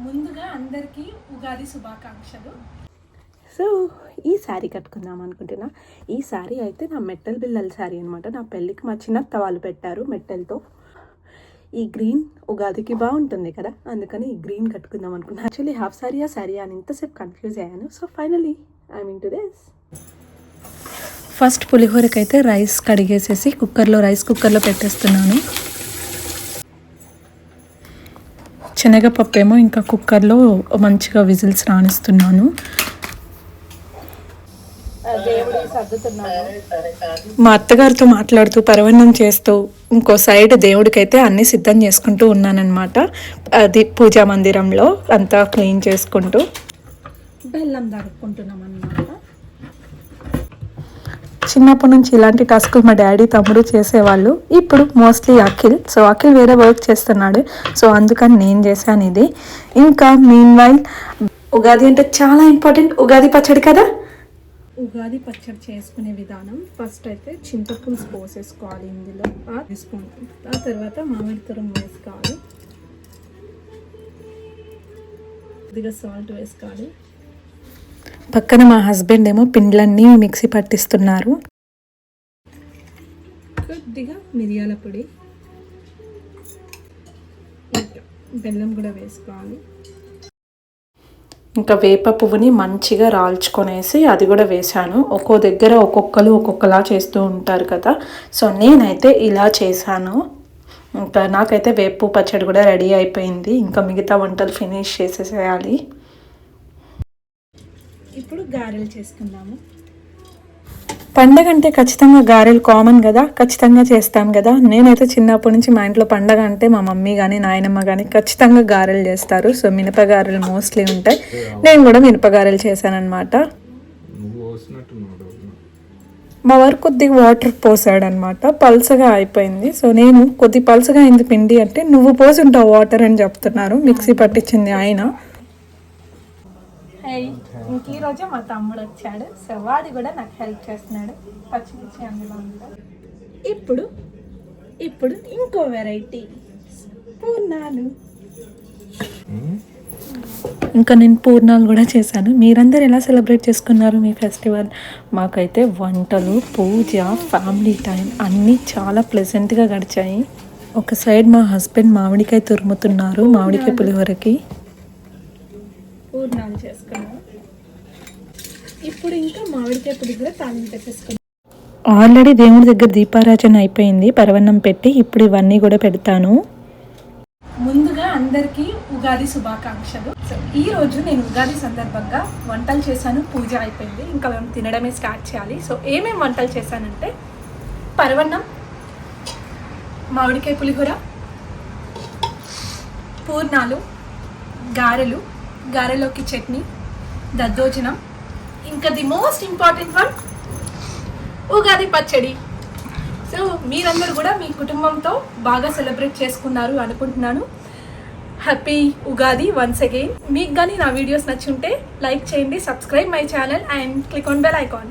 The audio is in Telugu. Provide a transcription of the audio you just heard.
ముందుగా అందరికీ ఉగాది శుభాకాంక్షలు. సో ఈ శారీ కట్టుకుందాం అనుకుంటున్నా. ఈ శారీ అయితే నా మెట్టల్ బిల్లల శారీ అనమాట. నా పెళ్ళికి మా చిన్నత్త వాళ్ళు పెట్టారు మెట్టెల్తో. ఈ గ్రీన్ ఉగాదికి బాగుంటుంది కదా, అందుకని ఈ గ్రీన్ కట్టుకుందాం అనుకున్నా. యాక్చువల్లీ హాఫ్ శారీ అని ఇంతసేపు కన్ఫ్యూజ్ అయ్యాను. So finally I mean to this. First పులిహోరకైతే రైస్ కడిగేసేసి రైస్ కుక్కర్లో పెట్టేస్తున్నాను. శనగపప్పు ఏమో ఇంకా కుక్కర్లో మంచిగా విజిల్స్ రాణిస్తున్నాను. మా అత్తగారితో మాట్లాడుతూ పరవన్నం చేస్తూ ఇంకో సైడ్ దేవుడికైతే అన్నీ సిద్ధం చేసుకుంటూ ఉన్నానన్నమాట. అది పూజా మందిరంలో అంతా క్లీన్ చేసుకుంటూ బెల్లం దరుపుకుంటున్నాం అన్నమాట. చిన్నప్పటి నుంచి ఇలాంటి టాస్కులు మా డాడీ తమ్ముడు చేసేవాళ్ళు. ఇప్పుడు మోస్ట్లీ అఖిల్ వేరే వర్క్ చేస్తున్నాడు, సో అందుకని నేను చేశాను ఇది. ఇంకా మీన్ వైల్ ఉగాది అంటే చాలా ఇంపార్టెంట్, ఉగాది పచ్చడి కదా. ఉగాది పచ్చడి చేసుకునే విధానం, ఫస్ట్ అయితే చింతపులుసు పోసేసుకోవాలి ఇందులో వేసుకుంటాం. ఆ తర్వాత మామిడి తురం వేసుకోవాలి, కొద్దిగా సాల్ట్ వేసుకోవాలి. పక్కన మా హస్బెండ్ ఏమో పిండ్లన్నీ మిక్సీ పట్టిస్తున్నారు. కొద్దిగా మిరియాల పొడి, బెల్లం కూడా వేసుకోవాలి. ఇంకా వేప పువ్వుని మంచిగా రాల్చుకొనేసి అది కూడా వేసాను. ఒక్కో దగ్గర ఒక్కొక్కరు ఒక్కొక్కలా చేస్తూ ఉంటారు కదా, సో నేనైతే ఇలా చేశాను. ఇంకా నాకైతే వేపు పచ్చడి కూడా రెడీ అయిపోయింది. ఇంకా మిగతా వంటలు ఫినిష్ చేసేసేయాలి. ఇప్పుడు గారెలు చేసుకుందాము. పండగ అంటే ఖచ్చితంగా గారెలు కామన్ కదా, ఖచ్చితంగా చేస్తాం కదా. నేనైతే చిన్నప్పటి నుంచి మా ఇంట్లో పండగ అంటే మా మమ్మీ కానీ నాయనమ్మ కానీ ఖచ్చితంగా గారెలు చేస్తారు. సో మినపగారెలు మోస్ట్లీ ఉంటాయి. నేను కూడా మినపగారెలు చేశానమాట. మా వారు కొద్దిగా వాటర్ పోసాడనమాట, పల్సగా అయిపోయింది. సో నేను కొద్ది పల్సగా అయింది పిండి అంటే, నువ్వు పోసి ఉంటావు వాటర్ అని చెప్తున్నారు. మిక్సీ పట్టించింది ఆయన. ఇంక ఈరోజే మా తమ్ముడు వచ్చాడు, సో వాడు కూడా నాకు హెల్ప్ చేస్తున్నాడు. పచ్చిమిర్చి అందులో ఉంటాడు. ఇప్పుడు ఇంకో వెరైటీ పూర్ణాలు. ఇంకా నేను పూర్ణాలు కూడా చేశాను. మీరందరూ ఎలా సెలబ్రేట్ చేసుకున్నారు మీ ఫెస్టివల్? మాకైతే వంటలు, పూజ, ఫ్యామిలీ టైం అన్నీ చాలా ప్లెజెంట్గా గడిచాయి. ఒక సైడ్ మా హస్బెండ్ మామిడికాయ తురుముతున్నారు, మామిడికాయ పులిహోరకి. పూర్ణాలు చేసుకున్నాం. ఇప్పుడు ఇంకా మామిడికాయ పొడి కూడా తాలింపు పెట్టేసుకున్నాం. ఆల్రెడీ దేవుడి దగ్గర దీపారాజన అయిపోయింది, పరవన్నం పెట్టి. ఇప్పుడు ఇవన్నీ కూడా పెడతాను. ముందుగా అందరికీ ఉగాది శుభాకాంక్షలు. సో ఈ రోజు నేను ఉగాది సందర్భంగా వంటలు చేశాను, పూజ అయిపోయింది. ఇంకా మేము తినడమే స్టార్ట్ చేయాలి. సో ఏమేమి వంటలు చేశానంటే పరవన్నం, మామిడికాయ పులిహోర, పూర్ణాలు, గారెలోకి చట్నీ, దద్దోజనం, ఇంకా the most important one Ugadi పచ్చడి. సో మీరందరూ కూడా మీ కుటుంబంతో బాగా సెలబ్రేట్ చేసుకున్నారు అనుకుంటున్నాను. Happy Ugadi once again. మీకు కానీ నా వీడియోస్ నచ్చుంటే లైక్ చేయండి, subscribe my channel and click on bell icon.